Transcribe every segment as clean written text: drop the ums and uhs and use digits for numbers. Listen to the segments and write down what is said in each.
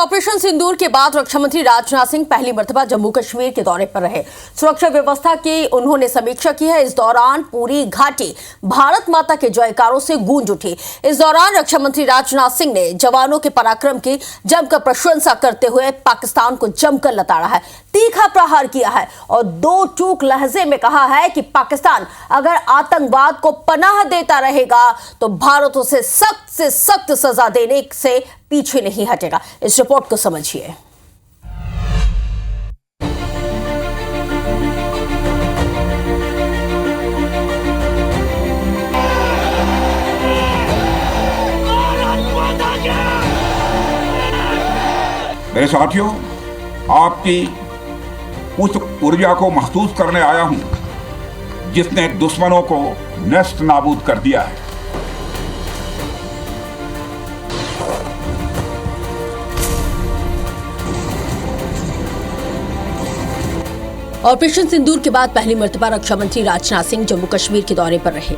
Operation सिंदूर के बाद रक्षा मंत्री राजनाथ सिंह पहली मर्तबा जम्मू कश्मीर के दौरे पर रहे। सुरक्षा व्यवस्था की उन्होंने समीक्षा की है। इस दौरान पूरी घाटी भारत माता के जयकारों से गूंज उठी। इस दौरान रक्षा मंत्री राजनाथ सिंह ने जवानों के पराक्रम की जमकर प्रशंसा करते हुए पाकिस्तान को जमकर लताड़ा है, तीखा प्रहार किया है और दो टूक लहजे में कहा है कि पाकिस्तान अगर आतंकवाद को पनाह देता रहेगा तो भारत उसे सख्त से सख्त सजा देने से पीछे नहीं हटेगा। इस रिपोर्ट को समझिए। मेरे साथियों, आपकी उस ऊर्जा को महसूस करने आया हूं जिसने दुश्मनों को नष्ट नाबूद कर दिया है। ऑपरेशन सिंदूर के बाद पहली मर्तबा रक्षा मंत्री राजनाथ सिंह जम्मू कश्मीर के दौरे पर रहे।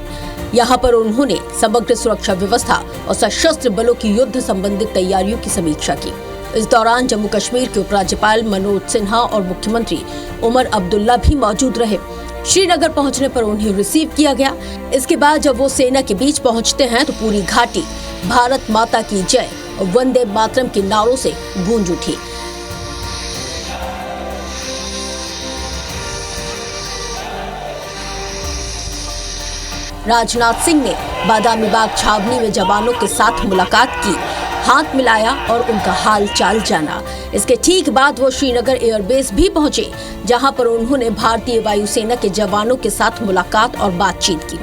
यहां पर उन्होंने समग्र सुरक्षा व्यवस्था और सशस्त्र बलों की युद्ध संबंधित तैयारियों की समीक्षा की। इस दौरान जम्मू कश्मीर के उपराज्यपाल मनोज सिन्हा और मुख्यमंत्री उमर अब्दुल्ला भी मौजूद रहे। श्रीनगर पहुंचने पर उन्हें रिसीव किया गया। इसके बाद जब वो सेना के बीच पहुंचते हैं तो पूरी घाटी भारत माता की जय और वंदे मातरम के नारों से गूंज उठी। राजनाथ सिंह ने बादामी बाग छावनी में जवानों के साथ मुलाकात की, हाथ मिलाया और उनका हाल चाल जाना। इसके ठीक बाद वो श्रीनगर एयरबेस भी पहुंचे, जहां पर उन्होंने भारतीय वायुसेना के जवानों के साथ मुलाकात और बातचीत की।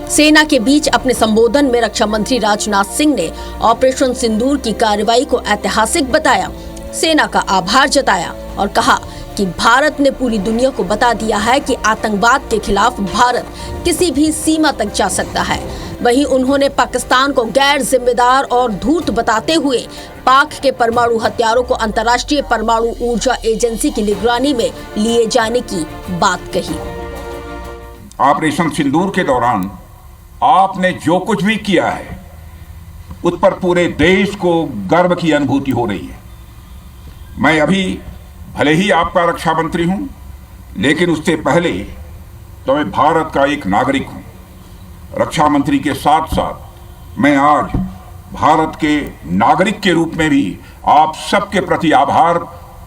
सेना के बीच अपने संबोधन में रक्षा मंत्री राजनाथ सिंह ने ऑपरेशन सिंदूर की कार्रवाई को ऐतिहासिक बताया, सेना का आभार जताया और कहा कि भारत ने पूरी दुनिया को बता दिया है कि आतंकवाद के खिलाफ भारत किसी भी सीमा तक जा सकता है। वहीं उन्होंने पाकिस्तान को गैर जिम्मेदार और धूर्त बताते हुए पाक के परमाणु हथियारों को अंतर्राष्ट्रीय परमाणु ऊर्जा एजेंसी की निगरानी में लिए जाने की बात कही। ऑपरेशन सिंदूर के दौरान आपने जो कुछ भी किया है उस पर पूरे देश को गर्व की अनुभूति हो रही है। मैं अभी भले ही आपका रक्षा मंत्री हूं, लेकिन उससे पहले तो मैं भारत का एक नागरिक हूं। रक्षा मंत्री के साथ साथ मैं आज भारत के नागरिक के रूप में भी आप सबके प्रति आभार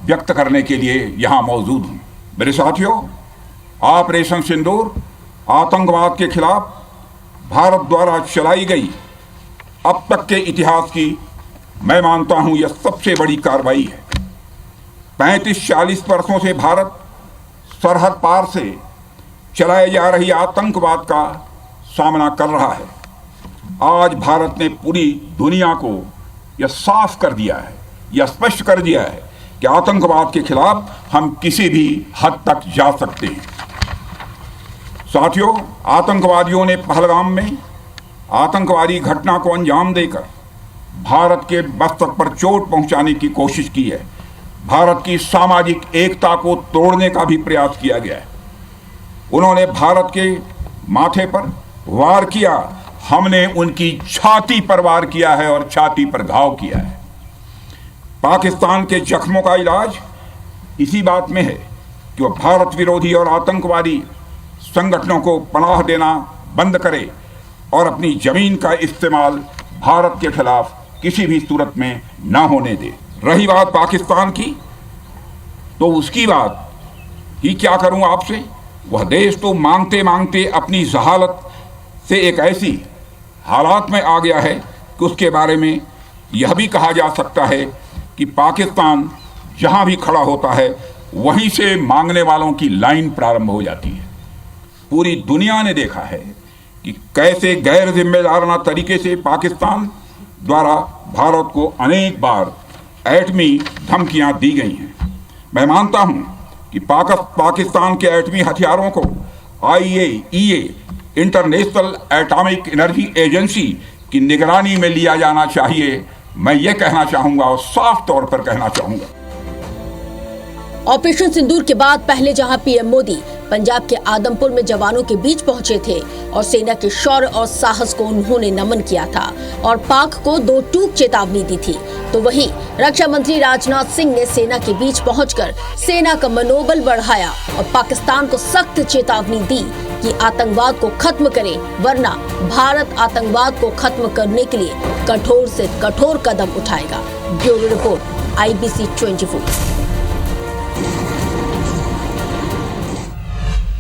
व्यक्त करने के लिए यहां मौजूद हूं। मेरे साथियों, ऑपरेशन सिंदूर आतंकवाद के खिलाफ भारत द्वारा चलाई गई अब तक के इतिहास की मैं मानता हूं यह सबसे बड़ी कार्रवाई है। 35-40 वर्षों से भारत सरहद पार से चलाए जा रही आतंकवाद का सामना कर रहा है। आज भारत ने पूरी दुनिया को यह साफ कर दिया है, यह स्पष्ट कर दिया है कि आतंकवाद के खिलाफ हम किसी भी हद तक जा सकते हैं। साथियों, आतंकवादियों ने पहलगाम में आतंकवादी घटना को अंजाम देकर भारत के मस्तक पर चोट पहुंचाने की कोशिश की है। भारत की सामाजिक एकता को तोड़ने का भी प्रयास किया गया है। उन्होंने भारत के माथे पर वार किया, हमने उनकी छाती पर वार किया है और छाती पर घाव किया है। पाकिस्तान के जख्मों का इलाज इसी बात में है कि वह भारत विरोधी और आतंकवादी संगठनों को पनाह देना बंद करे और अपनी जमीन का इस्तेमाल भारत के खिलाफ किसी भी सूरत में न होने दे। रही बात पाकिस्तान की, तो उसकी बात ही क्या करूं आपसे। वह देश तो मांगते मांगते अपनी जहालत से एक ऐसी हालात में आ गया है कि उसके बारे में यह भी कहा जा सकता है कि पाकिस्तान जहां भी खड़ा होता है वहीं से मांगने वालों की लाइन प्रारंभ हो जाती है। पूरी दुनिया ने देखा है कि कैसे गैर जिम्मेदाराना तरीके से पाकिस्तान द्वारा भारत को अनेक बार एटमी धमकियां दी गई हैं। मैं मानता हूं कि पाकिस्तान के एटमी हथियारों को IAEA international atomic energy agency की निगरानी में लिया जाना चाहिए। मैं ये कहना चाहूंगा और साफ तौर पर कहना चाहूंगा। ऑपरेशन सिंदूर के बाद पहले जहां पीएम मोदी पंजाब के आदमपुर में जवानों के बीच पहुंचे थे और सेना के शौर्य और साहस को उन्होंने नमन किया था और पाक को 2 टूक चेतावनी दी थी, तो वहीं रक्षा मंत्री राजनाथ सिंह ने सेना के बीच पहुंचकर सेना का मनोबल बढ़ाया और पाकिस्तान को सख्त चेतावनी दी कि आतंकवाद को खत्म करे, वरना भारत आतंकवाद को खत्म करने के लिए कठोर से कठोर कदम उठाएगा। Bureau report, IBC 24।